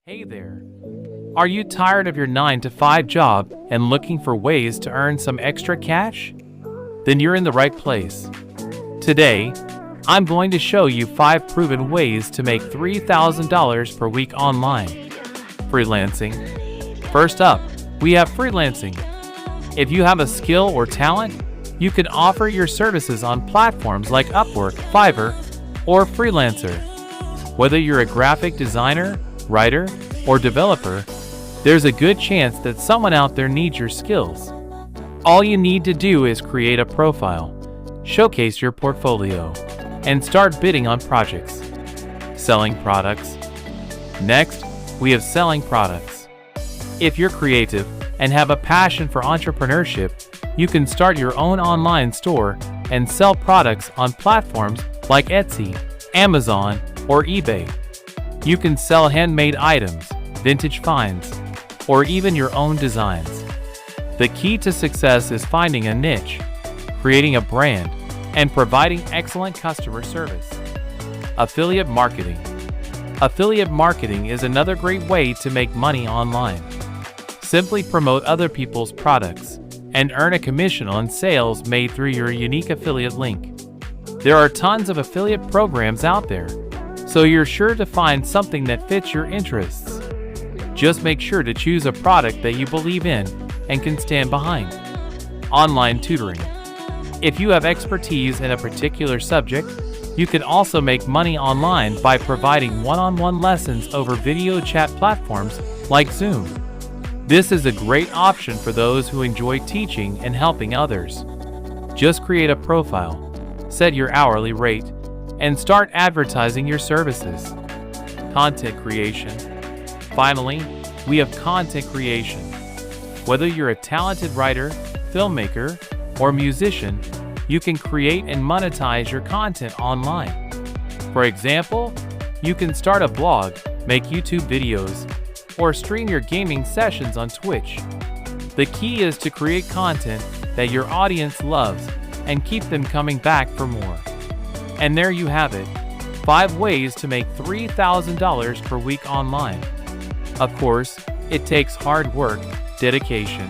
Hey there! Are you tired of your 9-to-5 job and looking for ways to earn some extra cash? Then you're in the right place. Today, I'm going to show you 5 proven ways to make $3,000 per week online. Freelancing. First up, we have freelancing. If you have a skill or talent, you can offer your services on platforms like Upwork, Fiverr, or Freelancer. Whether you're a graphic designer, writer, or developer, there's a good chance that someone out there needs your skills. All you need to do is create a profile, showcase your portfolio, and start bidding on projects. Selling products. Next, we have selling products. If you're creative and have a passion for entrepreneurship, you can start your own online store and sell products on platforms like Etsy, Amazon, or eBay. You can sell handmade items, vintage finds, or even your own designs. The key to success is finding a niche, creating a brand, and providing excellent customer service. Affiliate marketing. Affiliate marketing is another great way to make money online. Simply promote other people's products and earn a commission on sales made through your unique affiliate link. There are tons of affiliate programs out there, so you're sure to find something that fits your interests. Just make sure to choose a product that you believe in and can stand behind. Online tutoring. If you have expertise in a particular subject, you can also make money online by providing one-on-one lessons over video chat platforms like Zoom. This is a great option for those who enjoy teaching and helping others. Just create a profile, set your hourly rate, and start advertising your services. Content creation. Finally, we have content creation. Whether you're a talented writer, filmmaker, or musician, you can create and monetize your content online. For example, you can start a blog, make YouTube videos, or stream your gaming sessions on Twitch. The key is to create content that your audience loves and keep them coming back for more. And there you have it, 5 ways to make $3,000 per week online. Of course, it takes hard work, dedication,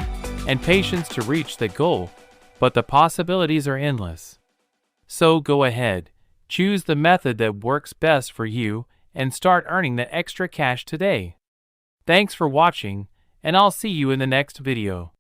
and patience to reach the goal, but the possibilities are endless. So go ahead, choose the method that works best for you and start earning that extra cash today. Thanks for watching, and I'll see you in the next video.